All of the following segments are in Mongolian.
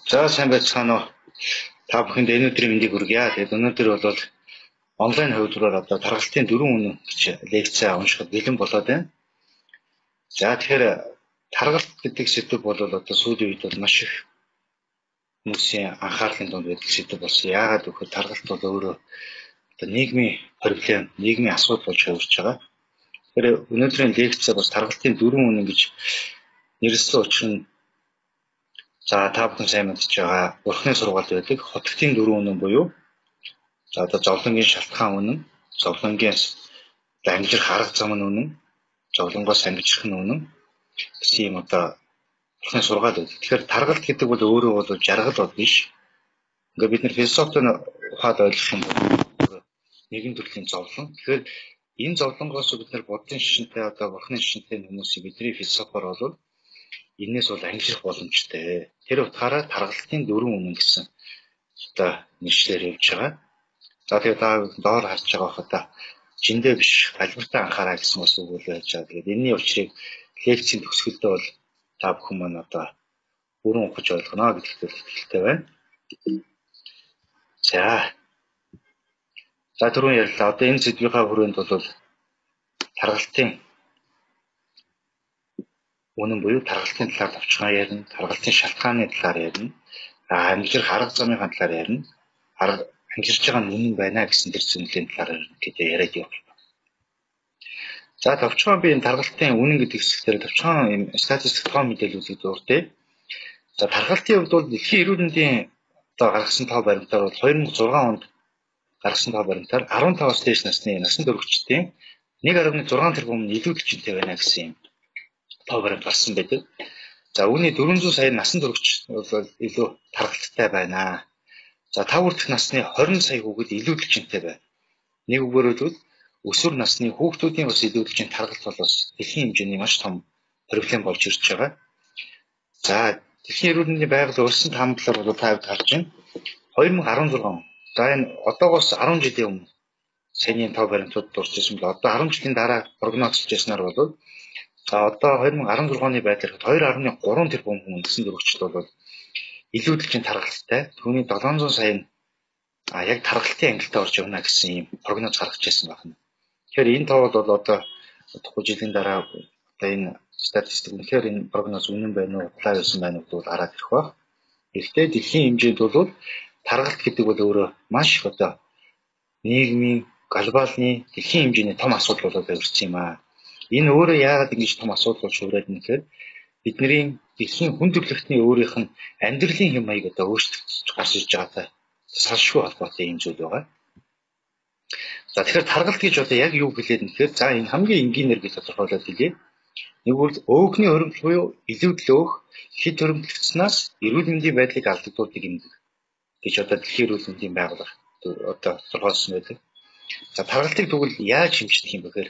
За сайн байцгаана уу. Та бүхэнд энэ өдрийн мэндийг хүргье. Тэгээд өнөөдөр бол онлайн хувилбараар одоо таргалтын 4 үнэн гэж лекцээ уншихад бэлэн болоод байна. За тэгэхээр таргалт гэдэг сэдв бол одоо сүүлийн үед бол маш их хүмүүсийн анхаарлын дунд байдаг сэдв болсон. Яагаад гэвэл таргалт бол өөрөө одоо нийгмийн проблем, нийгмийн асуудал болж хувирч байгаа. Тэгэхээр өнөөдрийн лекцээ бас таргалтын 4 үнэн гэж нэрлсэн учир нь за та бүхэн сайн мэдж байгаа Бурхны сургаалт байдаг хотгтын 4 үнэн буюу за одоо зовлонгийн шалтгаан үнэн, зовлонгийн ангижрах арга зам нь үнэн, зовлонгоос ангижрах нь үнэн гэсэн юм одоо Бурхны сургаал байдаг. Тэгэхээр таргалт гэдэг бол өөрөө бол жаргал бол биш. Ингээд бид нар философийн ухаад ойлгох юм бол нэгэн төрлийн зовлон. Тэгэхээр энэ зовлонгоос бид нар буддын шишинтэй одоо Бурхны шишинтэй хүмүүсийг бидний философоор бол энээс бол ангижрах боломжтой. Тэр утгаараа таргалтын 4 үнэн гэсэн одоо нэрлэлээр явж байгаа. За тэгээд та доор харж байгаа хата жиндээ биш альбертаа анхаараа гэсэн бас үг байж байгаа. Тэгээд энэний учрыг лекцийн төгсгөлдөө бол та бүхэн маань одоо бүрэн ухаж ойлгоно гэдэгт итгэлтэй байна. За түрүүн ярьлаа. Одоо энэ сэдвийнхаа хүрээнд бол таргалтын үнэн буюу таргалтын талаар товчхон ярина, таргалтын шалтгааны талаар ярина, ангижрах арга замын талаар ярина, ангижирч байгаа нь үнэн байна гэсэн тэр зүйлийн талаар гэдэг яриад явуулна. За товчхон би энэ таргалтын үнэн гэдэг хэсгээр товчхон юм статистик тоо мэдээллүүдийг дурдъя. За таргалтын хувьд бол дэлхийн эрүүл мэндийн одоо гаргасан тоо баримтаар бол 2006 онд гаргасан тоо баримтаар 15-аас дээш насны насан туршидчдын 1.6 тэрбум илүүдэлж интэй байна гэсэн юм тоо баримт гарсан байдаг. За үүний 400 сая насан туршидч бол илүү таргалттай байна. За 5 хүртэлх насны 20 сая хүүхэд илүүдэлж интэй байна. Нэг үгээр хэлбэл өсвөр насны хүүхдүүдийн бас илүүдэлжийн таргалт бол бас дэлхийн хэмжээний маш том проблем болж ирж байгаа. За дэлхийн эрүүл мэндийн байгууллагын өрсөн таамаглалаар бол та хэд харж байна. 2016 он. За энэ одоогоос 10 жилийн өмнө саяны тоо баримтууд дурж ирсэн бол одоо 10 жилийн дараа прогнозлж яснаар бол за одоо 2016 оны байдлаар 2.3 тэрбум хүн насан туршид бол илүүдэлжийн таргалттай. Түүний 700 сая нь яг таргалтын ангилалд орж явна гэсэн юм прогноз гаргаж ирсэн байна. Тэгэхээр энэ тоо бол одоо тухайн жилийн дараа одоо энэ статистик үнэхээр энэ прогноз үнэн байна уу, талаа байсан байна уу гэдгийг хараад ирэх баг. Гэхдээ дэлхийн хэмжээнд бол таргалт гэдэг бол өөрөө маш их одоо нийгмийн, глобалны дэлхийн хэмжээний том асуудал болоод ирсэн юм аа. Энэ өөрөө яагаад ингэж том асуудал болж хувираад байна гэхээр бидний дэлхийн хүн төрөлхтний өөрийнх нь амьдралын хэм маяг одоо өөрчлөгдөж гарч ирж байгаатай салшгүй холбоотой юм зүйл байгаа. За тэгэхээр таргалт гэж одоо яг юу хэлээд юм гэхээр за энэ хамгийн энгийнээр би тодорхойлоод хэлье. Нэг бол өөхний хөрөмтөл буюу илүүдэл өөх хэд хөрөмтлөгдснөөс эрүүл мэндийн байдлыг алдагдуулдаг юм гэж одоо дэлхийн эрүүл мэндийн байгууллага одоо тодорхойлсон байдаг. За таргалтыг тэгвэл яаж хэмжих юм бэ гэхээр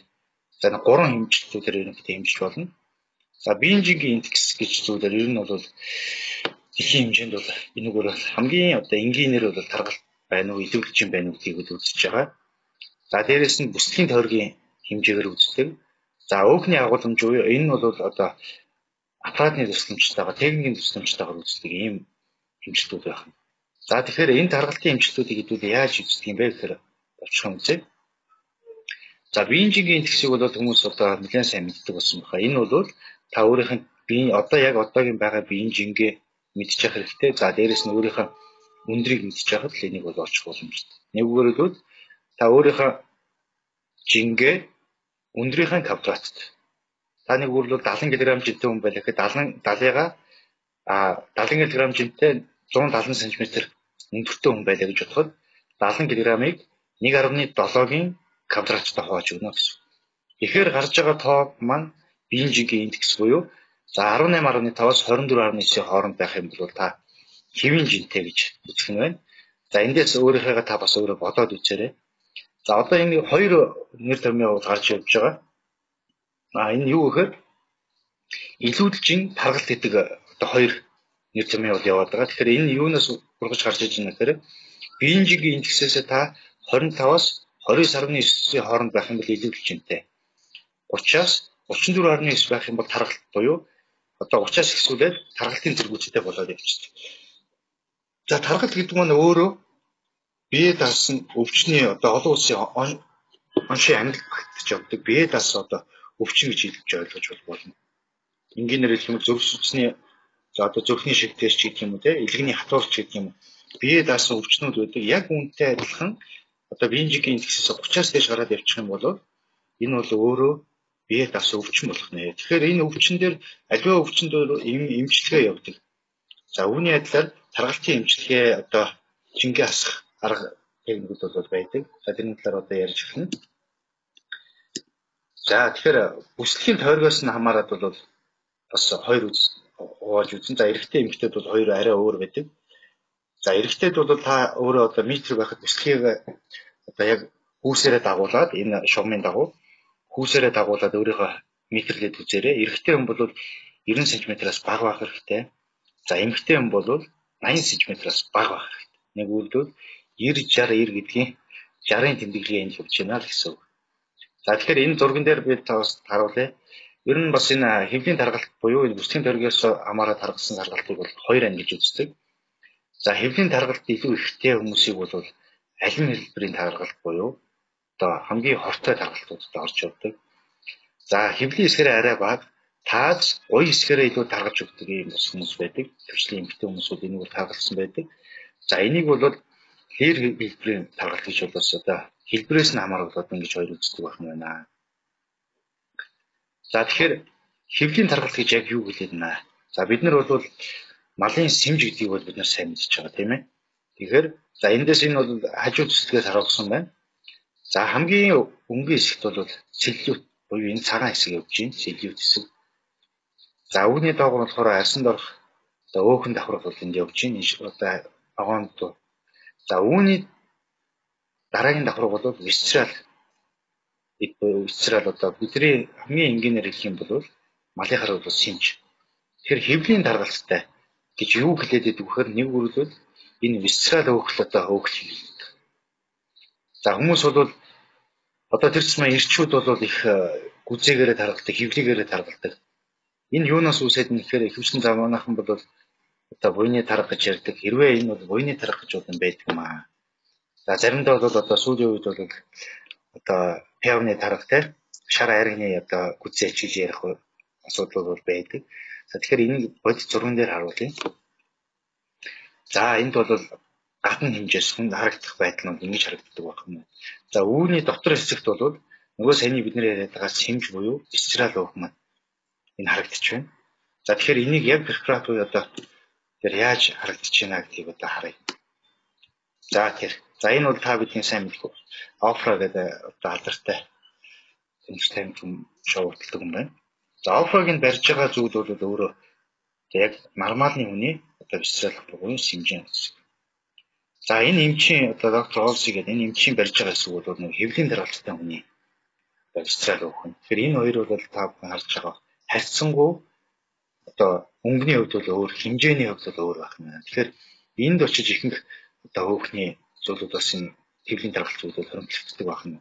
за 3 хэмжлэлээр ерөнхийдөө хэмжиж болно. За Бинжингийн индекс гэж зүйлээр ер нь бол дэлхийн хэмжээнд бол энэгээр хамгийн одоо энгийнээр бол таргалт байна уу, илүүдэлж юм байна уу гэдгийг үзэж байгаа. За дээрэс нь бүсгийн тойргийн хэмжээгээр үздэг. За өөхний агуулмж буюу энэ нь бол одоо аппаратны тусламжтайгаар, техникийн тусламжтайгаар үздэг ийм хэмжлэлүүд байна. За тэгэхээр энэ таргалтын хэмжлэлүүдийг хэдүүл яаж үздэг юм бэ гэхээр товчхон үзье. За Бинжингийн индексийг бол хүмүүс одоо нэлээд сайн мэддэг болсон байна. Энэ бол та өөрийнх нь одоо яг одоогийн байгаа Бинжингээ мэдчих хэрэгтэй. За дээрэс нь өөрийнхөө өндрийг мэдчих хахад л энийг бол олчих боломжтой. Нэгүгээр бол та өөрийнхөө жингээ өндрийнхээ квадратт. Та нэг бүр бол 70 кг жинтэй хүн байлаа гэхэд 70-га 70 кг жинтэй 170 см өндөртэй хүн байлаа гэж бодоход 70 кг-ыг 1.7-гийн квадраттай хувааж өгнө гэсэн. Тэгэхээр гарч байгаа тоо маань Бинжингийн индекс буюу за 18.5-аас 24.9-ийн хооронд байх юм бол та хэвийн жинтэй гэж үзэх нь байна. За эндээс өөрийнхөө та бас өөрөө бодоод үзээрэй. За одоо энэ хоёр нэр томьёо гарч явж байгаа. Энэ юу гэхээр илүүдэлжийн таргалт гэдэг одоо хоёр нэр томьёо яваад байгаа. Тэгэхээр энэ юунаас ургаж гарч иж байна гэхээр Бинжингийн индексээс та 25-аас 29.9-ийн хооронд байх юм бол илүүдэлжинтэй. 30-аас 34.9 байх юм бол таргалт буюу одоо 30-аас ихсүүлээд таргалтын зэргүүцтэй болоод явчихдаг. За тархал гэдэг маань өөрөө бие даасан өвчний одоо олон улсын оншийн ангилт багтж явдаг. Бие даасан одоо өвчин гэж хэлж ойлгож болно. Энгийнээр хэлэх юм зөв сүнсний за одоо зөвхний шигтээс ч гэдэг юм уу те илгэний хатуурч гэдэг юм. Бие даасан өвчнүүд байдаг. Яг үүнтэй адилхан одоо биеийн жигийн индексээс 30-аас дээш гараад явчих юм бол энэ бол өөрөө бие даасан өвчин болох нэ. Тэгэхээр энэ өвчин дээр аливаа өвчин дээр эмчилгээ явдаг. За үүний адилаар таргалтын эмчилгээ одоо жингээ асах арга техникүүд бол байдаг. За тэрний талаар одоо ярьж эхэлнэ. За тэгэхээр бүслэлийн тойргоос нь хамаарат бол бас хоёр хувааж үзэн. За эрэгтэй эмэгтэйд бол хоёр арай өөр байдаг. За эрэгтэйд бол та өөрөө одоо метр байхад бүслэгийг одоо яг хүүсээрээ дагуулад энэ шугамын дагуу хүүсээрээ дагуулад өөрийнхөө метрлээд үзээрэй. Эрэгтэй хүн бол 90 см-аас бага байх хэрэгтэй. За эмэгтэй хүн бол 80 см-аас бага байх хэрэгтэй. Нэг үйлдэл 90 60 90 гэдгийн 60-ын тэмдэглэгээ энд хөвж байна л гэсэн үг. За тэгэхээр энэ зурган дээр би таас харуулъя. Ер нь бас энэ хэвлийн таргалт буюу энэ бүсгийн төргөөс хамаарат таргалсан таргалтыг бол хоёр ангиж үздэг. За хэвлийн таргалт илүү ихтэй хүмүүсийг бол алим хэлбэрийн таргалт буюу одоо хамгийн хортой таргалтуудад орж явдаг. За хэвлийн хэсгэрээ арай бага тааз гоё хэсгэрээ илүү таргалж өгдөг юм бас хүмүүс байдаг. Төвчлийн эмэгтэй хүмүүсүүд энийг бол таргалсан байдаг. За энийг бол лэр хэлбэрийн таргалт гэж бол бас одоо хэлбэрээс нь хамааруулаад ингэж хоёр үздэг байна. За тэгэхээр хэвлийн таргалт гэж яг юу хэлээд байна? За бид нар бол малын сэмж гэдгийг бол бид нар сайн мэдж байгаа тийм ээ. Тэгэхээр за эндээс энэ бол хажуу төслгээс харуулсан байна. За хамгийн өнгийн хэсэгт бол сэллют буюу энэ цагаан хэсэг явж байна. Сэллют хэсэг. За үүний доогор болохоор арсанд орох одоо өөхөн давхар бол энд явж байна. Одоо агоонд. За үүний дараагийн давхар бол висцерал одоо бидний хамгийн энгийнээр хэлэх юм бол малынхаар бол сэмж. Тэгэхээр хэвлийн таргалттай гэж юу хэлээд байдаг вэхээр нэг үргэлжлэл энэ висцерал өөхөл одоо өөхөл хийдэг. За хүмүүс бол одоо тэр чимээ ирчүүд бол их гүзээгээрээ таргалдаг, хэвлийгээрээ таргалдаг. Энэ юунаас үүсээд нэхээр ихэвчлэн замаанахан бол одоо буйны тарга гэж ярьдаг. Хэрвээ энэ бол буйны тарга гэж бол байдаг юм аа. За заримдаа бол одоо сүүлийн үед бол одоо пиавны тарга те шар айргны одоо гүзээч гэж ярих асуудал бол байдаг. За тэгэхээр энийг бодит зурган дээр харуулъя. За энд бол гадна хэмжээс хүнд харагдах байдал нь ингэж харагддаг байна. За үүний дотор хэсэгт бол нөгөө саяны бид нэр яриад байгаа сэмж буюу висцерал өөх маань энэ харагдаж байна. За тэгэхээр энийг яг препарат буюу одоо тэр яаж харагдаж байна гэдгийг одоо харъя. За тэгэхээр за энэ бол та бидний сайн мэддэг Офра гэдэг одоо алдартай тэмцээн шоуурддаг юм байна. За Офрагийн барьж байгаа зүйл бол өөрөө яг нормалны хүний одоо висцерал буюу сэмжийн хэсэг. За энэ эмчийн одоо доктор Олси гэдэг энэ эмчийн барьж байгаа хэсэг бол нэг хэвлийн тархалттай хүний одоо висцерал өөх нь. Тэгэхээр энэ хоёр бол та бүхэн харж байгаа харьцангуй одоо өнгөний хувьд бол өөр, хэмжээний хувьд бол өөр байна. Тэгэхээр энд очиж ихэнх одоо өөхний зүйлүүд бас энэ хэвлийн тархалт зүйлүүд хоригддаг байна.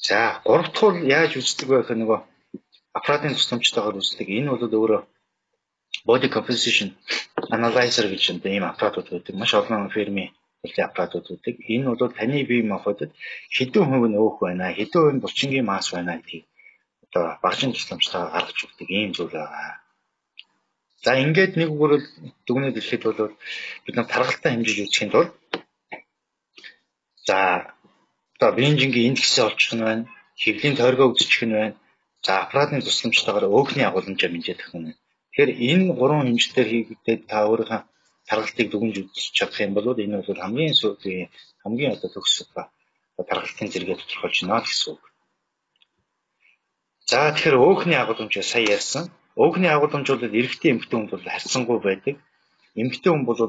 За гурав дахь яаж үздэг вэ гэхээр нөгөө аппаратын тусламжтайгаар үздэг. Энэ бол өөрөө body composition analyzer гэж ийм аппаратууд байдаг. Маш олон фирмийн аппаратууд байдаг. Энэ бол таны бие махбодод хэдэн хувь нь өөх байна, хэдэн хувь нь булчингийн масс байна гэдгийг одоо багжийн тусламжтайгаар гаргаж өгдөг ийм зүйл байгаа. За ингээд нэг бүрэл дүгнэлт хэлэхэд бол бид нар тархалтаа хэмжиж үзэхийн тулд за одоо биеийн жингийн индексээ олчих нь байна, хэвлийн тойргоо үзчих нь байна. За аппаратын тусламжтайгаар өөхний агуулмжаа мэдэх нь. Тэгэхээр энэ гурван хэмжээгээр хийгдээд та өөрийнхөө тархалтыг дүгнж үзэж чадах юм бол энэ бол хамгийн сүүлийн хамгийн одоо төгс тархалтын зэрэгээ тодорхойлж байна гэсэн үг. За тэгэхээр өөхний агуулмжаа сая ярьсан. Өөхний агуулмж бол эрэгтэй эмэгтэй хүнд бол харьцангуй байдаг. Эмэгтэй хүн бол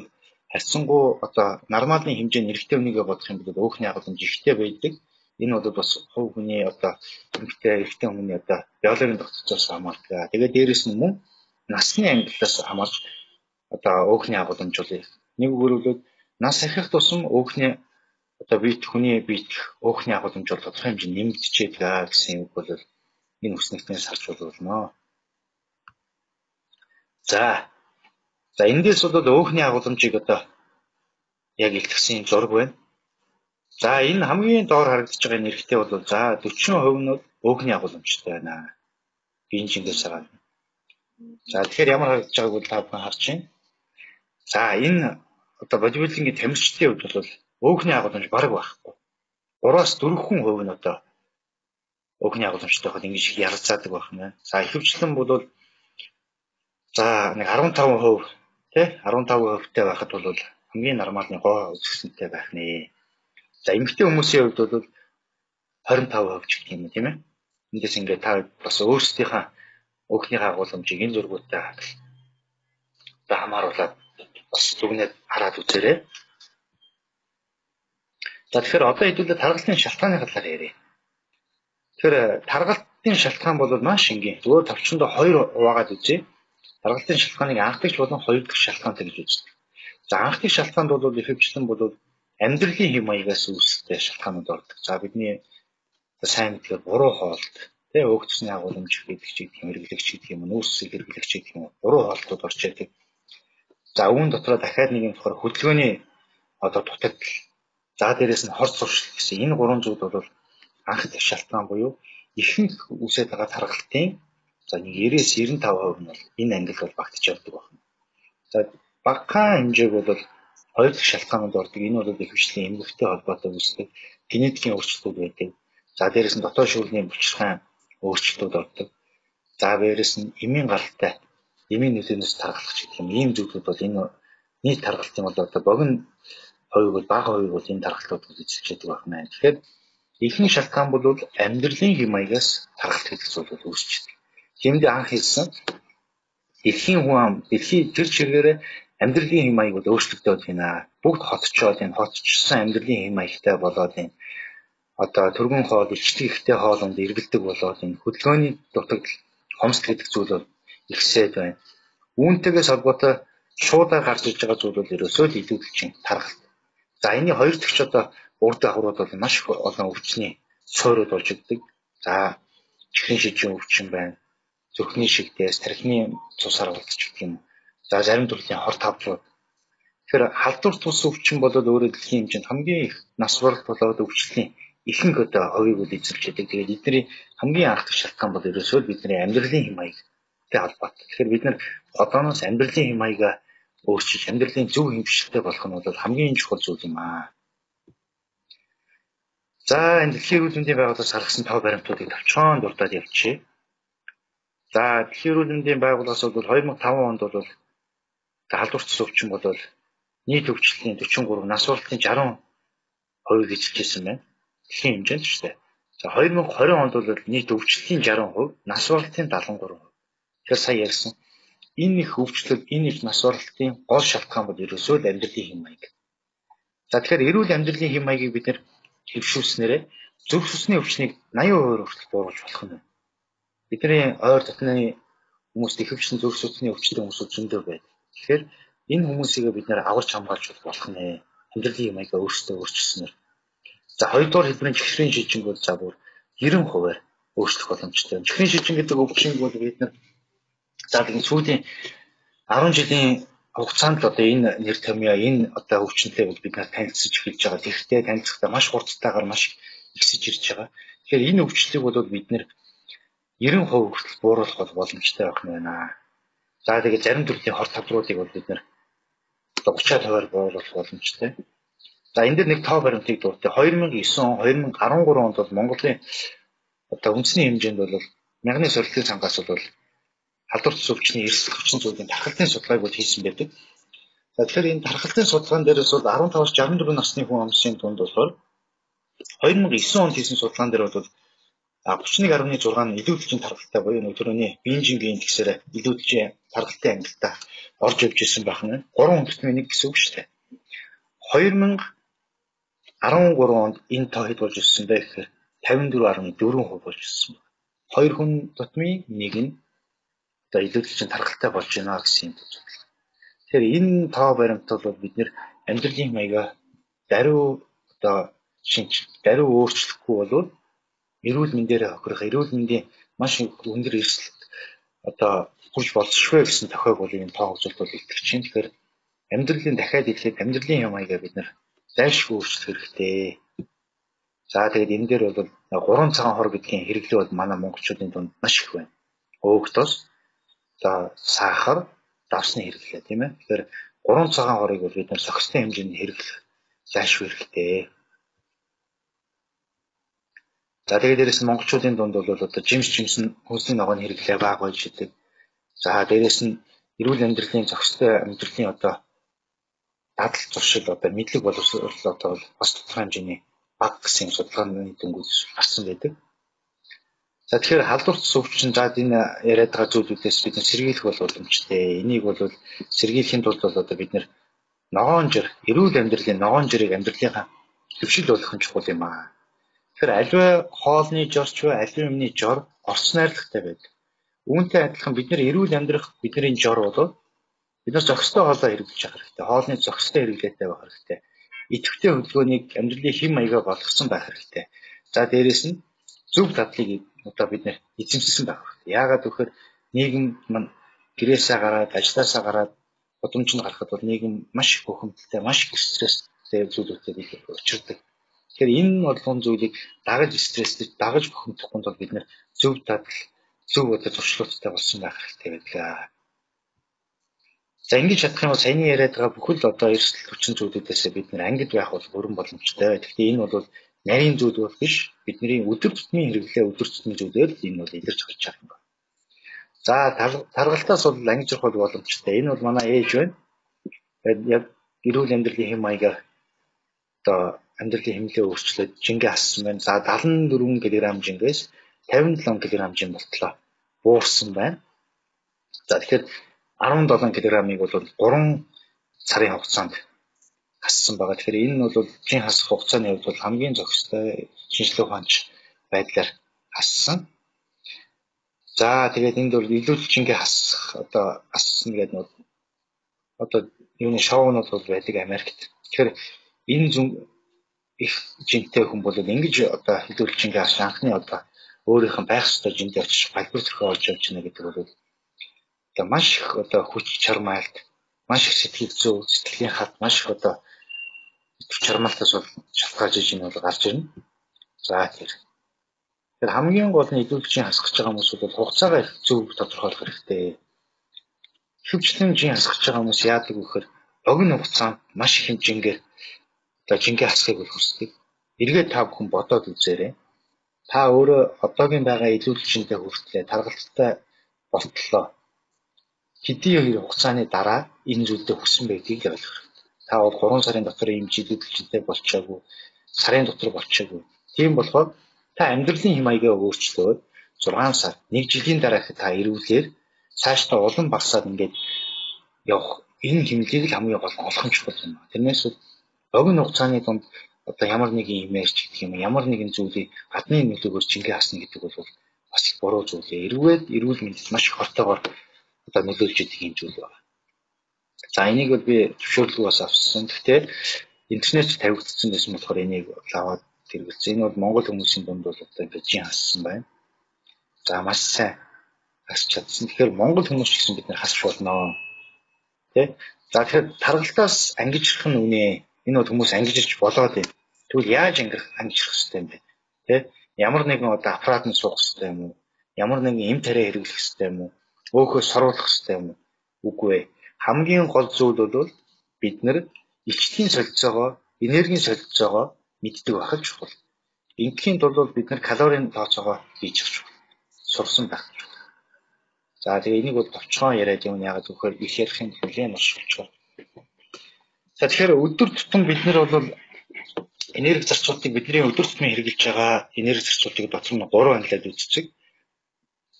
харьцангуй одоо нормалны хэмжээний эрэгтэй хүнийгээ бодох юм бол өөхний агуулмж ихтэй байдаг. Энэ бол бас хувь хүний одоо эрэгтэй хүний одоо биологийн тогтолцоос хамаардаг. Тэгээд дээрэс нь мөн насны ангиллаас хамаарч одоо өөхний агуулмж бол нэг өөрөглөд нас ахих тусам өөхний одоо биет хүний биет өөхний агуулмж бол тодорхой хэмжээнд нэмэгдчихэд гэсэн үг бол энэ үснэгтнээс харж болно. За эндээс бол өөхний агуулмжийг одоо яг илтгэсэн зураг байна. За энэ хамгийн доор харагдаж байгаа нэрхтээ бол за 40% нь өөхний агуулмжтай байна. Бенжингээс байгаа. За тэгэхээр ямар харагдаж байгааг бол та бүхэн харж байна. За энэ одоо бодибилдингийн тамирчдын хувьд бол өөхний агуулмж бараг байхгүй. 3-аас 4% нь одоо өөхний агуулмжтай хол ингэж ярилцаадаг байх нь. За ихэвчлэн бол за нэг 15% тий 15%-тэй байхад бол хамгийн нормалны гоо үзэсгэлэнтэй байх нэ. За эмэгтэй хүмүүсийн хувьд бол 25% ч гэх юм тийм ээ. Эндээс ингээд та бас өөрсдийнхээ өөхнийхээ агуулмжийг энэ зургуудтай хамааруулаад бас дүгнээд хараад үзээрэй. За тэгэхээр одоо хэдүүлээ таргалтын шалтгааны талаар ярив. Тэгэхээр таргалтын шалтгаан бол маш энгийн. Зүгээр товчондоо 2 хуваагаад үзье. Таргалтын шалтгааныг анх дэх болон хоёр дахь шалтгаантай гэж үздэг. За анх дэх шалтгаанд бол ихэвчлэн бол амьдралын хэм маягаас үүсэлтэй шалтгаанууд ордог. За бидний сайн мэдгээр буруу хоолт, тий өөгцсний агуулмж гэдэг чиг хэрэглэгч гэдэг юм, нүүрс хэрэглэгч гэдэг юм, буруу хоолтууд орж ирдэг. За үүн дотроо дахиад нэг юм болохоор хөдөлгөөний одоо дутагдал. За дээрэс нь хорц сурчлал гэсэн энэ гурван зүйл бол анх дэх шалтгаан буюу ихэнх үсээд байгаа таргалтын за 90-95% нь бол энэ ангил бол багтж явдаг байна. За багахан хэмжээг бол хоёр дахь шалтгаанууд ордог. Энэ бол ихэвчлэн эмгэгтэй холбоотой үүсдэг генетикийн өөрчлөлтүүд байдаг. За дээрэс нь дотоод шүүрний булчирхайн өөрчлөлтүүд ордог. За дээрэс нь эмийн гаралтай, эмийн нөлөөнөөс таргалах гэх юм ийм зүйлүүд бол энэ нийт таргалтын бол одоо богино хувийг бол бага хувийг бол энэ таргалтууд эзэлж яадаг байна. Тэгэхээр ихэнх шалтгаан бол амьдралын хэм маягаас таргалт гэдэг зүйл бол үүсчихдэг. Тиймдээ анх хэлсэн дэлхийн хүн ам дэлхийн тэр чигээрээ амьдралын хэм маяг бол өөрчлөгдөж байна. Бүгд хотчоод энэ хотчсон амьдралын хэм маягтай болоод энэ одоо төргөн хоол ичдэг ихтэй хоолонд эргэлдэг болоод энэ хөдөлгөөний дутагдал хомсдол гэдэг зүйл бол ихсээд байна. Үүнтэйгээс холбоотой шуудаар гарч иж байгаа зүйл бол ерөөсөө л илүүдэлчин таргалт. За энэний хоёр дахь одоо урд дагаврууд бол маш их олон өвчний суурьуд болж ирдэг. За чихрийн шижийн өвчин байна. Зүрхний шигдээс, тархины цусаар болчих юм. За зарим төрлийн хор тавдрууд. Тэгэхээр халдвар тус өвчин бол өөрөө дэлхийн хэмжээнд хамгийн их нас баралт болоод өвчлөлийн ихэнх одоо хувийг үл эзэлж байдаг. Тэгээд эдний хамгийн анх дэх шалтгаан бол ерөөсөө бидний амьдралын хэм маягтай холбоотой. Тэгэхээр бид нар одооноос амьдралын хэм маягаа өөрчилж амьдралын зөв хэмжээлтэй болох нь бол хамгийн чухал зүйл юм аа. За энэ дэлхийн эрүүл мэндийн байгууллагаас гаргасан 5 баримтуудыг товчхон дурдаад явчихъя. За дэлхийн эрүүл мэндийн байгууллагаас бол 2005 онд бол халдвар цус өвчин бол нийт өвчлөлийн 43, нас баралтын 60% эзэлжсэн байна. Дэлхийн хэмжээнд ч тийм. За 2020 онд бол нийт өвчлөлийн 60%, нас баралтын 73%. Тэгэхээр сая ярьсан энэ их өвчлөл, энэ их нас баралтын гол шалтгаан бол ерөөсөө л амьдралын хэм маяг. За тэгэхээр эрүүл амьдралын хэм маягийг бид нэр хэвшүүлснээрээ зөв сүсний өвчнийг 80% хүртэл бууруулж болох нь. Бидний ойр дотны хүмүүст ихэвчлэн зөв сүсний өвчтэй хүмүүсүүд зөндөө байдаг. Тэгэхээр энэ хүмүүсийг бид нэр аварч хамгаалж болох нэ. Амьдралын хэм маягаа өөрсдөө өөрчилснээр. За хоёрдугаар хэлбэрийн чихрийн шижинг бол за бүр 90%-аар өөрчлөх боломжтой. Чихрийн шижин гэдэг өвчнийг бол бид нар за тэгээд сүүлийн 10 жилийн хугацаанд л одоо энэ нэр томьёо энэ одоо өвчнөдөө бол бид нар танилцж эхэлж байгаа. Тэгэхдээ танилцахдаа маш хурдтайгаар маш ихсэж ирж байгаа. Тэгэхээр энэ өвчлөлийг бол бид нэр 90% хүртэл бууруулах боломжтой байх нь байна. За тэгээд зарим төрлийн хор тавдруудыг бол бид нэр 30-50-аар бууруулах боломжтой. За энэ дээр нэг тоо баримтыг дуртай. 2009 он, 2013 онд бол Монголын одоо үндэсний хэмжээнд бол мягны сорилтын цангаас бол халдвар цус өвчний эрсдэл хүчин зүйлийн тархалтын судалгааг бол хийсэн байдаг. За тэгэхээр энэ тархалтын судалгаан дээрээс бол 15-аас 64 насны хүн амсын дунд болохоор 2009 онд хийсэн судалгаан дээр бол 31.6 нь илүүдэлжийн тархалтай буюу өдрөөний бенжингийн индексээр илүүдэлжийн тархалтын ангилалтаа орж явж ирсэн байх нь 3 хүндэтгэний нэг гэсэн үг шүү дээ. 2013 онд энэ тоо хэд болж ирсэн бэ гэхээр 54.4% болж ирсэн байна. 2 хүн тутмын нэг нь одоо илүүдэлжийн тархалтай болж байна гэсэн юм байна. Тэгэхээр энэ тоо баримт бол бид нэр амьдралын маягаа даруй одоо даруй өөрчлөхгүй болвол эрүүл мэндээр хохирох, эрүүл мэндийн маш өндөр эрсдэлд одоо хүрч болцшгүй гэсэн тохиог бол энэ тоо үзүүлэлт бол илтгэж байна. Тэгэхээр амьдралын дахиад эхлээд амьдралын юм аягаа бид нэр зайлшгүй өөрчлөх хэрэгтэй. За тэгээд энэ дээр бол 3 цагаан хор гэдгийн хэрэглээ бол манай монголчуудын дунд маш их байна. Өөгтөөс за сахар, давсны хэрэглээ тийм ээ. Тэгэхээр 3 цагаан хорыг бол бид нэр зохистой хэмжээнд хэрэглэх зайлшгүй хэрэгтэй. За тэгээд дээрэс нь монголчуудын дунд бол одоо жимсэн хүнсний ногооны хэрэглээ бага байж идэг. За дээрэс нь эрүүл амьдралын зохистой амьдралын одоо дадал зуршил одоо мэдлэг боловсрол одоо бас тодорхой хэмжээний бага гэсэн судалгааны дүнгууд гарсан байдаг. За тэгэхээр халдварт өвчин зад энэ яриад байгаа зүйлүүдээс бид нэр сэргийлэх бол боломжтой. Энийг бол сэргийлэхийн тулд бол одоо бид нэр ногоон жир, эрүүл амьдралын ногоон жирийг амьдралынхаа хөвшил болгох нь чухал юм аа. Тэгэхээр аливаа хоолны жорч бай, аливаа юмны жор орц найрлагтай байдаг. Үүнтэй адилхан бид нэр эрүүл амьдрах бидний жор бол бид нар зохистой хоолоо хэрэглэж явах хэрэгтэй. Хоолны зохистой хэрэглээтэй байх хэрэгтэй. Идэвхтэй хөдөлгөөнийг амьдралын хэм маягаар болгосон байх хэрэгтэй. За дээрэс нь зөв дадлыг одоо бид нэр эзэмшсэн байх хэрэгтэй. Яагаад гэвэл нийгэм маань гэрээсээ гараад, ажилласаа гараад удамжинд гарахад бол нийгэм маш их бухимдалтай, маш их стресстэй зүйлүүдэд учирдаг. Тэгэхээр энэ болгон зүйлийг дагаж стресстэй, дагаж бухимдахгүй тул бид нэр зөв дадал, зөв одоо зуршлуудтай болсон байх хэрэгтэй байдаг. За ингэж чадах юм бол саяны яриад байгаа бүхэл одоо эрсдэл хүчин зүйлүүдээс бид нэр ангид байх бол бүрэн боломжтой. Гэхдээ энэ бол нарийн зүйл бол биш. Бидний өдөр тутмын хэрэглээ, өдөр тутмын зүйлээр энэ бол илэрч гарч байгаа юм байна. За таргалтаас бол ангижрах бол боломжтой. Энэ бол манай ээж байна. Яг эрүүл амьдралын хэм маягаар одоо амьдралын хэмнэлээ өөрчлөөд жингээ ассан байна. За 74 кг жингээс 57 кг жин болтлоо буурсан байна. За тэгэхээр 17 кг-ыг бол 3 сарын хугацаанд хассан байгаа. Тэгэхээр энэ нь бол жин хасах хугацааны хувьд бол хамгийн зохистой шинжилгээ ухаанч байдлаар хассан. За тэгээд энд бол илүүл жингээ хасах одоо хассан гэдэг нь одоо юуны шоунууд бол байдаг Америкт. Тэгэхээр энэ их жинтэй хүн бол ингэж одоо илүүл жингээ хасах анхны одоо өөрийнх нь байх ёстой жиндээ очиж балбар төрхөө олж явж байна гэдэг бол одоо маш их одоо хүч чармайлт, маш их сэтгэл зүй, сэтгэлийн хат, маш их одоо хүч чармайлтаас бол шалтгаалж иж энэ бол гарч ирнэ. За тэгэхээр хамгийн гол нь илүүлжийн хасгаж байгаа хүмүүс бол хугацаагаа их зөв тодорхойлох хэрэгтэй. Хөвчлэн жин хасгаж байгаа хүмүүс яадаг вэ гэхээр богино хугацаанд маш их хэмжээгээр одоо жингээ хасахыг бол хүсдэг. Эргээд та бүхэн бодоод үзээрэй. Та өөрөө одоогийн байгаа илүүлжинтэй хүртлээр таргалттай болтлоо. Хэдийн хугацааны дараа энэ зүйлдээ хүссэн байдгийг ойлгох хэрэгтэй. Та бол 3 сарын дотор ийм жилүүдэлжинтэй болчихоогүй, сарын дотор болчихоогүй. Тийм болохоор та амьдралын хэм маягаа өөрчлөөд 6 сар, 1 жилийн дараа их та эрүүлгээр цаашдаа улам багасаад ингээд явах энэ хэмжээг л хамгийн гол олох нь чухал юм. Тэрнээс богино хугацааны дунд одоо ямар нэгэн имэрч гэх юм, ямар нэгэн зүйлийг гадны нөлөөгөөр жингээ хасна гэдэг бол бас их буруу зүйл. Эргээд эрүүл мэндэд маш их хортоогоор одоо нөлөөлж идэг юм зүйл байна. За энийг бол би зөвшөөрлөгөөс авсан. Гэхдээ интернет тавигдсан байсан болохоор энийг аваад хэрэгэлсэн. Энэ бол монгол хүмүүсийн дунд бол одоо ингээд жин хассан байна. За маш сайн хасч чадсан. Тэгэхээр монгол хүмүүс ч гэсэн бид нэр хасч болно. Тэ? За тэгэхээр таргалтаас ангижрах нь үнэ. Энэ бол хүмүүс ангижирч болоод байна. Тэгвэл яаж ангижрах хэрэгтэй юм бэ? Тэ? Ямар нэгэн одоо аппаратанд суух хэрэгтэй юм уу? Ямар нэгэн эм тариа хэрэглэх хэрэгтэй юм уу? Өөхөө соруулах хэрэгтэй юм уу? Үгүй ээ. Хамгийн гол зүйл бол бид нэр ичлийн солилцоогоо, энергийн солилцоогоо мэддэг байх л чухал. Ингийн тулд бид нэр калорийн тооцоогоо хийж чухал. Сурсан байх чухал. За тэгээ энийг бол товчхон яриад юм яагаад гэвэл их ярихын хүлээн маш болчихоо. За тэгэхээр өдөр тутам бид нар бол энерги зарцуулалтыг бидний өдөр тутмын хэрэгжилж байгаа энерги зарцуулалтыг дотор нь 3 ангилаад үздэг.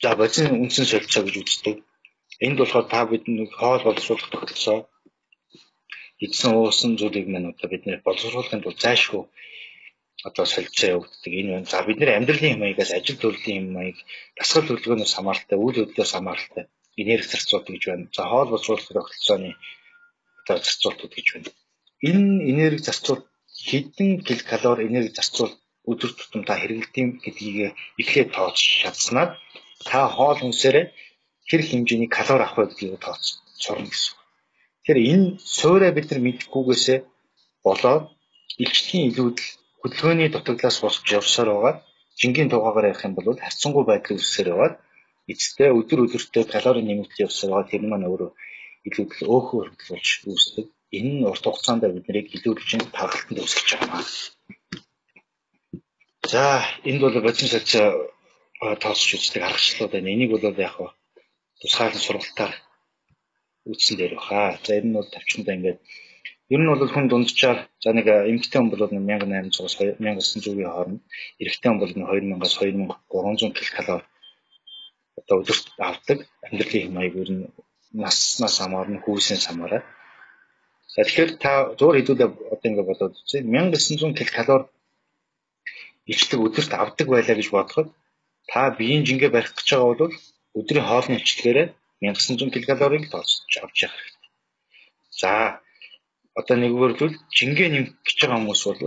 За бодис үндсэн солилцоо гэж үздэг. Энд болохоор та бидний хоол боловсруулах тогтолцоо эдсэн уусан зүйлийг мань одоо бид нэр боловсруулахын тулд зайлшгүй одоо солилцоо явагддаг. Энэ байна. За бид нэр амьдралын хэм маягаас ажил төрлийн хэм маяг, дасгал хөдөлгөөнөөс хамааралтай, үйл хөдлөлөөс хамааралтай энерги зарцуулалт гэж байна. За хоол боловсруулах тогтолцооны одоо зарцуулалтууд гэж байна. Энэ энерги зарцуулалт хэдэн килокалори энерги зарцуул өдөр тутам та хэрэглэдэм гэдгийг эхлээд тооцож чадсанаар та хоол хүнсээрээ хэрэг хэмжээний калори авах гэдгийг тооцож сурна гэсэн. Тэгэхээр энэ суурьа бид нар мэдхгүйгээсээ болоод илчлэгийн илүүдэл хөдөлгөөний дутагдлаас босч явсаар байгаа. Жингийн тугаагаар ярих юм бол харьцангуй байдлыг үүсгэр яваад эцэстээ өдөр өдөртөө калорийн нэмэлт явсаар байгаа. Тэр нь өөрөө илүүдэл өөхөө хөрвүүлж үүсдэг. Энэ нь урт хугацаанд бид нарыг илүүдэлжин тархалтанд үүсгэж байгаа. За энд бол бодис социо тоосч үздэг аргачлалууд байна. Энийг бол яг тусгаарлан сургалтаар үүссэн дээр баха. За энэ нь бол тавчнуудаа ингээд ер нь бол хүн дунджаар за нэг эмэгтэй хүн бол 1800-аас 1900-ийн хооронд, эрэгтэй хүн бол 2000-аас 2300 ккал одоо өдөрт авдаг. Амьдралын хэмжээг ер нь наснаас хамаарна, хүүснээс хамаарна. За тэгэхээр та зур хэдүүлээ одоо ингээд бодоод үзье. 1900 ккал ичдэг өдөрт авдаг байлаа гэж бодоход та биеийн жингээ барих гэж байгаа бол өдрийн хоолны ичдгээрээ 1900 ккалорийг тооцож авч явах хэрэгтэй. За одоо нэгвэр л жингээ нэмэх гэж байгаа хүмүүс бол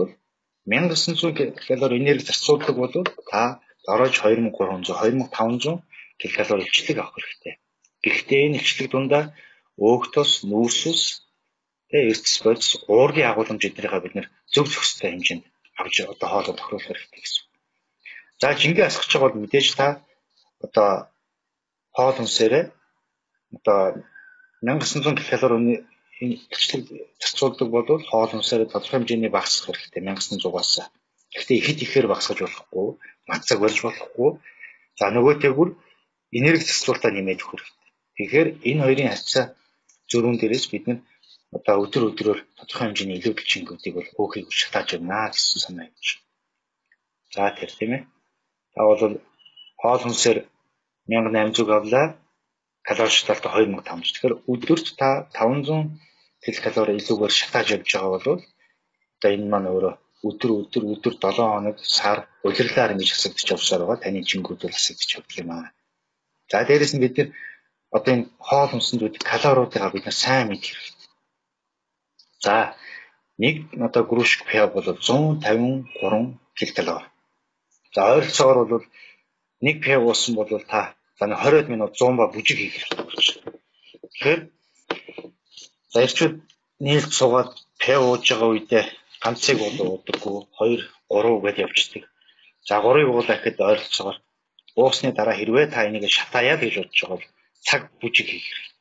1900 ккал энерги зарцуулдаг бол та дорож 2300 2500 ккал илчлэг авах хэрэгтэй. Гэхдээ энэ илчлэг дундаа өөхтөс, нүүрсэс, эрдэс бодис, уургийн агуулмж эднэрийг бид нэр зөв зөвхөстэй хэмжээнд авч одоо хоолой тохируулах хэрэгтэй гэсэн. За жингээ асгах гэж байгаа бол мэдээж та одоо хоол хүнсээрээ одоо 1900 ккал илчлэг зарцуулдаг бол хоол хүнсээрээ тодорхой хэмжээний багасгах хэрэгтэй 1900-аас. Гэхдээ ихэд ихээр багасгаж болохгүй, мацаг болж болохгүй. За нөгөөтэйгүр энерги зарцуулалтаа нэмээд өгөх хэрэгтэй. Тэгэхээр энэ хоёрын харьцаа зөрүүн дээрээс бид нар одоо өдөр өдрөөр тодорхой хэмжээний илүүдэл чингүүдийг бол өөхийг шатааж байна гэсэн санаа явж. За тэр тийм ээ. Та бол хоол хүнсээр 1800 авлаа. Калори шатаалтаа 2500. Тэгэхээр өдөрт та 500 ккал илүүгээр шатааж явж байгаа бол одоо энэ маань өөрөө өдөр 7 хоног сар улирлаар ингэж хасагдчих явсаар байгаа. Таны чингүүд бол хасагдчих явдаг юм аа. За дээрэс нь бид нар одоо энэ хоол хүнсэнд үүд калориудыг бид нар сайн мэдэх хэрэгтэй. За нэг одоо грушк пяв бол 153 ккал. За ойролцоогоор бол нэг пяв уусан бол та 20 минут 100 ба бүжиг хийх хэрэгтэй болж байна. Тэгэхээр за ирчүүд нийлж суугаад пяв ууж байгаа үедээ ганцыг бол уудаггүй 2 3 гэдээ явчихдаг. За 3-ыг уулаа гэхэд ойролцоогоор уусны дараа хэрвээ та энийг шатааяа гэж бодож байгаа бол цаг бүжиг хийх хэрэгтэй.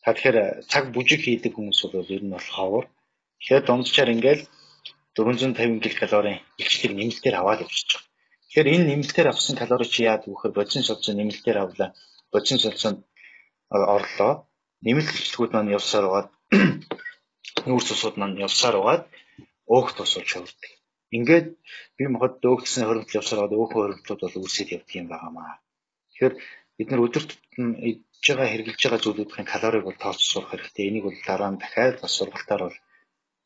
Та тэгэхээр цаг бүжиг хийдэг хүмүүс бол ер нь бол ховор. Тэгэхээр дунджаар ингээл 450 ккал илчлэг нэмэлтээр аваад явчихж байгаа. Тэгэхээр энэ нэмэлтээр авсан калори чи яад вөхөр бодис социо нэмэлтээр авлаа. Бодис соционд орлоо. Нэмэлт илчлэгүүд маань явсаар байгаад нүүрс усууд маань явсаар байгаад өөхт усуулж хувирдаг. Ингээд бие махбод өөхтсөн хоригдол явсаар байгаад өөхөө хоригдлууд бол үүсээд явдаг юм байнамаа. Тэгэхээр бид нар өдөрт идж байгаа хэрглэж байгаа зүйлүүдийн калорийг бол тооцож сурах хэрэгтэй. Энийг бол дараа нь дахиад бас сургалтаар бол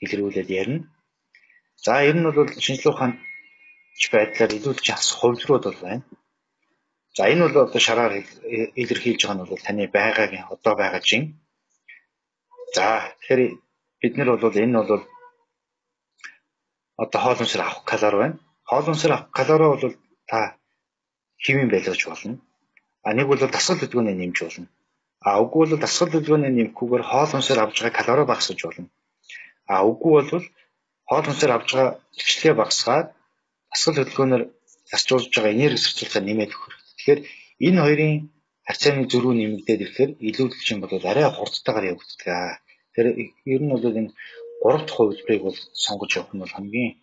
илэрүүлээд ярина. За ер нь бол шинжилгээ ухааны байдлаар илүүдж авах хувилбарууд бол байна. За энэ бол одоо шараар илэрхийлж байгаа нь бол таны байгаагийн одоо байгаа жин. За тэгэхээр бид нар бол энэ бол одоо хоол хүнсээр авах калори байна. Хоол хүнсээр авах калори бол та хэвийн байлгаж болно. Нэг бол дасгал хөдөлгөөний нэмж болно. Үгүй бол дасгал хөдөлгөөний нэмэхгүйгээр хоол хүнсээр авж байгаа калори багасгаж болно. Үгүй бол хоол хүнсээр авж байгаа илчлэгээ багасгаад дасгал хөдөлгөөнөөр зарцуулж байгаа энерги зарцуулалтаа нэмээд өгөх. Тэгэхээр энэ хоёрын харьцааны зөрүү нэмэгдээд ирэхээр илүүдэлч юм бол арай хурдтайгаар явагддаг. Тэр ер нь бол энэ 3 дахь хувилбарыг бол сонгож явах нь бол хамгийн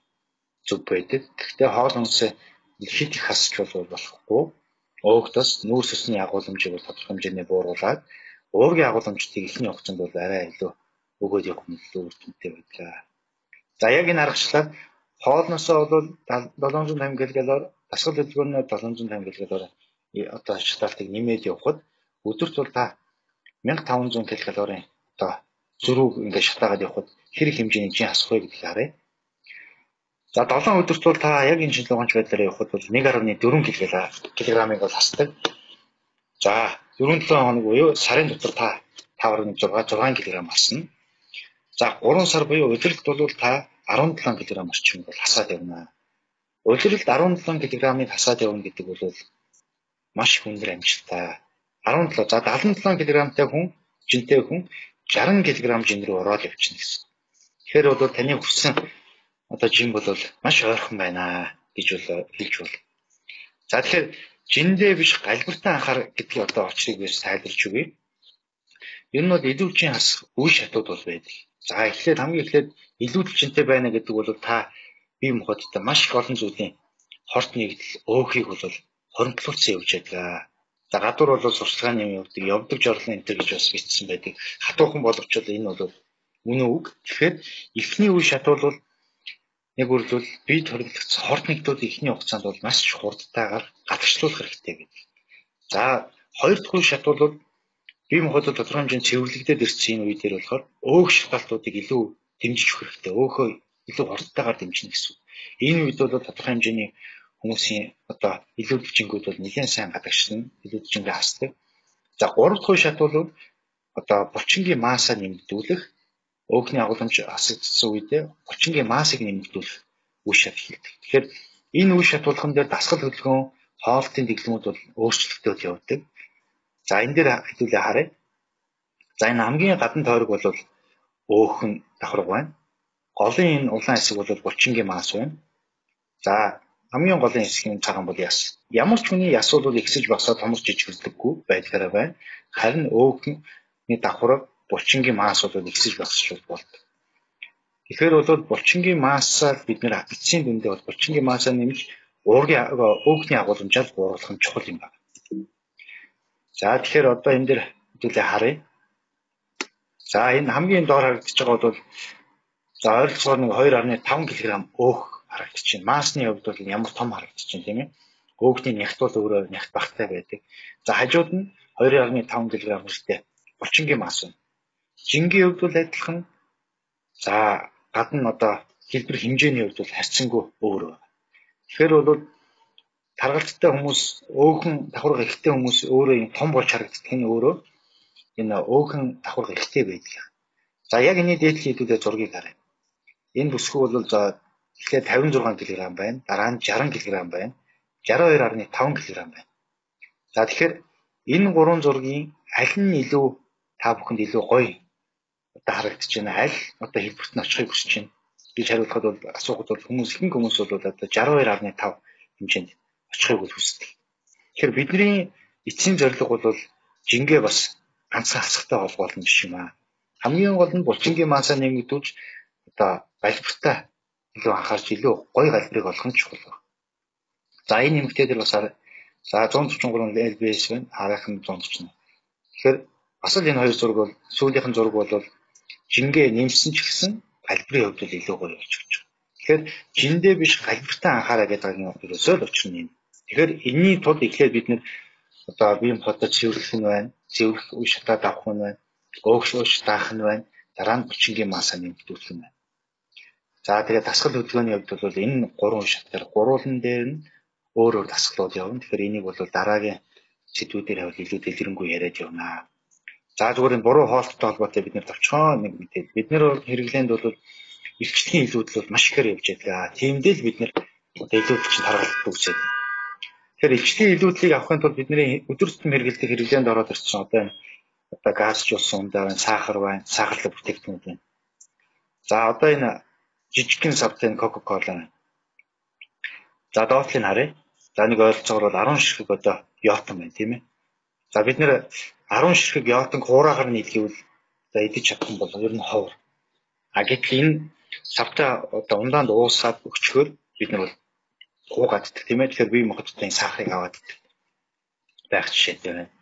зөв байдаг. Гэхдээ хоол хүнсээ хэд их хасч болохгүй. Өөхтөс нүүрс усны агуулмжийг бол тодорхой хэмжээний бууруулад уургийн агуулмжтыг ихний хугацаанд бол арай илүү өгөөд явах нь илүү үр дүнтэй байдаг. За яг энэ аргачлалаар хоолносоо бол 750 ккал, дасгал хөдөлгөөнөөр 750 ккал одоо шатаалтыг нэмээд явхад өдөрт бол та 1500 ккал одоо зөрүүг ингээд шатаагаад явхад хэрэг хэмжээний жин асах вэ гэдгийг харъя. За 7 өдөрт бол та яг энэ шинжилгээ ухаанч байдлаар явхад бол 1.4 кг-ыг бол хасдаг. За 4-7 хоног буюу сарын дотор та 5.6 кг асна. За 3 сар буюу удирдлагт бол та 17 кг орчим бол хасаад явна. Удирдлагт 17 кг-ыг хасаад явна гэдэг бол маш их өндөр амжилттай. 17 за 77 кг-тай хүн, жинтэй хүн 60 кг жин рүү ороод явчихна гэсэн. Тэгэхээр бол таны хүссэн одоо жин бол маш ойрхон байна гэж бол хэлж бол. За тэгэхээр жиндээ биш галбиртаа анхаар гэдэг одоо очрыг биш тайлбарч өгье. Энэ нь бол илүүдчийн хас үе шатууд бол байдаг. За эхлээд хамгийн эхлээд илүүдчинтэй байна гэдэг бол та бие махбодтой маш их олон зүйлийн хорт нэгдэл өөхийг бол хоримтлуулсан явж байгаа. За гадуур бол сурчлагын юм явдаг жорлон энэ гэж бас бичсэн байдаг. Хатуухан боловч энэ бол үнэн үг. Тэгэхээр эхний үе шат бол нэг үрлвэл бие хоримтлогдсон хорт нэгдүүд эхний хугацаанд бол маш хурдтайгаар гадагшлуулах хэрэгтэй гэдэг. За хоёр дахь үе шат бол бие махбодод тодорхой хэмжээнд цэвэрлэгдээд ирсэн энэ үе дээр болохоор өөх шалтгаалтуудыг илүү дэмжиж өгөх хэрэгтэй. Өөхөө илүү хурдтайгаар дэмжинэ гэсэн. Энэ үед бол тодорхой хэмжээний хүмүүсийн одоо илүүдэлжингүүд бол нэлээд сайн гадагшлна, илүүдэлжингээ хасдаг. За гурав дахь үе шат бол одоо булчингийн маасаа нэмэгдүүлэх, өөхний агуулмж хасагдсан үедээ булчингийн маасыг нэмэгдүүлэх үе шат хийдэг. Тэгэхээр энэ үе шат болгон дээр дасгал хөдөлгөөн, хоолтын дэглэмүүд бол өөрчлөлтөд явдаг. За энэ дээр хэдүүлээ харъя. За энэ хамгийн гадна тойрог бол өөхөн давхарга байна. Голын энэ улаан хэсэг бол булчингийн маас байна. За хамгийн голын хэсгийн цагаан бол яс. Ямар ч хүний яс бол ихсэж босоод томорч жижигддэггүй байдгаараа байна. Харин өөхний давхарга булчингийн маас бол ихсэж босч болдог. Тэгэхээр бол булчингийн маасаар бид нэр эцсийн дүндээ бол булчингийн маасаа нэмж уургийн өөхний агуулмжаар бууруулах нь чухал юм байна. За тэгэхээр одоо энэ дээр хэдүүлээ харъя. За энэ хамгийн доор харагдаж байгаа бол за ойролцоогоор нэг 2.5 кг өөх харагдаж байна. Маасны хувьд бол ямар том харагдаж байна тийм ээ. Өөхний нягт бол өөрөө нягт багтай байдаг. За хажууд нь 2.5 кг хүртэл булчингийн маас байна. Жингийн хувьд бол адилхан. За гадна одоо хэлбэр хэмжээний хувьд бол харьцангуй өөр байна. Тэгэхээр бол таргалцтай хүмүүс өөхөн давхарга ихтэй хүмүүс өөрөө юм том болж харагддаг нь өөрөө энэ өөхөн давхарга ихтэй байдаг. За яг энэ дээдлэх хэдүүлээ зургийг харъя. Энэ бүсгүй бол за эхлээд 56 кг байна, дараа нь 60 кг байна, 62.5 кг байна. За тэгэхээр энэ гурван зургийн аль нь илүү та бүхэнд илүү гоё одоо харагдаж байна? Аль одоо хэлбэрт нь очихыг хүсэж байна гэж хариулахад бол асуухад бол ихэнх хүмүүс бол одоо 62.5 хэмжээнд очихыг хүсдэг. Тэгэхээр бидний эцсийн зорилго бол жингээ бас ганцхан хасахтай холбоотой биш юм аа. Хамгийн гол нь булчингийн маасаа нэмэгдүүлж одоо галбиртаа илүү анхаарч илүү гоё галбирыг олох нь чухал байна. За энэ нэмэгдээ дээр бас за 143 LBS байна. Хараахан 140. Тэгэхээр бас л энэ хоёр зураг бол сүүлийнхэн зураг бол жингээ нэмсэн ч гэсэн галбирын хувьд л илүү гоё болж байгаа. Тэгэхээр жиндээ биш галбиртаа анхаараа гэдэг нь ерөөсөө л учир нь юм. Тэгэхээр энэний тулд эхлээд бид нэр одоо бие махбодод цэвэрлэх нь байна, цэвэрлэх үе шатаад авах нь байна, өөгшөөш даах нь байна, дараа нь булчингийн маасаа нэмэгдүүлэх нь байна. За тэгээд дасгал хөдөлгөөний хувьд бол энэ гурван шат дээр гурван дээр нь өөр өөр дасгалууд явна. Тэгэхээр энийг бол дараагийн сэдвүүдээр хавь илүү дэлгэрэнгүй яриад явна. За зүгээр энэ буруу хоолттой холбоотой бид нэр товчхон нэг мэдээд бид нэр хэрэглээнд бол эрчлийн илүүдэл бол маш ихээр явж байгаа. Тиймдээ л бид нэр одоо илүүдэл чинь таргалт үүсээд. Тэгэхээр эрчлийн илүүдлийг авахын тулд бидний өдөр тутмын хэрэгэлдэг хэрэглээнд ороод ирсэн одоо газч ус ундаа байна, сахар байна, сахарлаг бүтээгдэхүүн байна. За одоо энэ жижигхэн савтай Coca-Cola байна. За доотлыг харъя. За нэг ойролцоогоор бол 10 ширхэг одоо йотон байна тийм ээ. За бид нэр 10 ширхэг йотон хуураагаар нийлгэвэл за идэж чадах юм бол ер нь ховор. Гэтэл энэ савтай одоо ундаанд уусаад өчгөр бид нар бол хуугааддаг тийм ээ. Тэгэхээр бие махбодтой сахарыг аваад байх жишээтэй байна.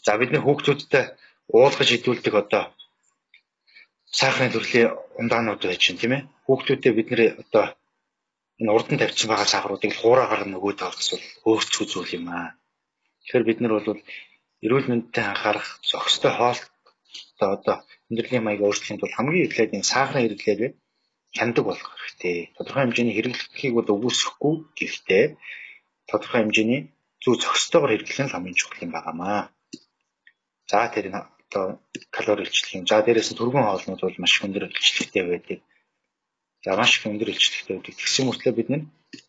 За бид нар хүүхдүүдтэй уулгаж идүүлдэг одоо сахарын төрлийн ундаанууд байж байна тийм ээ. Хүүхдүүдэд бид нэр одоо энэ урдан тавьсан байгаа сахаруудыг хуураагаар нөгөөд авахсвал өөрчлөх зүйл юм аа. Тэгэхээр бид нар бол эрүүл мэндэд анхаарах зохистой хоолт одоо амьдралын маяг өөрчлөхийн тулд хамгийн эхлээд энэ сахарын хэрэглээгээ хяндаг болох хэрэгтэй. Тодорхой хэмжээний хэрэглэхийг бол өгөөсөхгүй гэхдээ тодорхой хэмжээний зөв зохистойгоор хэрэглэх нь хамгийн чухал юм байнамаа. За тэр энэ одоо калори илчлэх юм. За дээрээс нь түргэн хоолнууд бол маш өндөр илчлэгтэй байдаг. За маш их өндөр илчлэгтэй байдаг. Тэгсэн мөртлөө бид нэг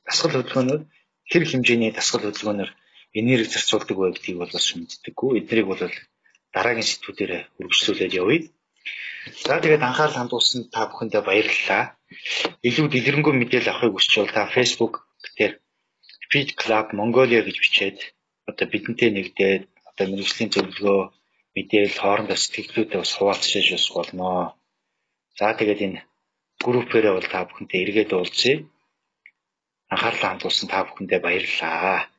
дасгал хөдөлгөөнөөр хэрэг хэмжээний дасгал хөдөлгөөнөөр энерги зарцуулдаг бай гэдгийг бол бас мэддэггүй. Эднийг бол дараагийн сэдвүүдээр үргэлжлүүлээд явъя. За тэгээд анхаарал хандуулсан та бүхэндээ баярлалаа. Илүү дэлгэрэнгүй мэдээлэл авахыг хүсвэл та Facebook дээр Feed Club Mongolia гэж бичээд одоо бидэнтэй нэгдээд одоо мэргэжлийн зөвлөгөө мэдээлэл хоорондоо сэтгэлдлүүдээ бас хуваалцаж бас болно. За тэгээд энэ группээрээ бол та бүхэнтэй эргээд уулзъя. Анхаарлаа хандуулсан та бүхэндээ баярлалаа.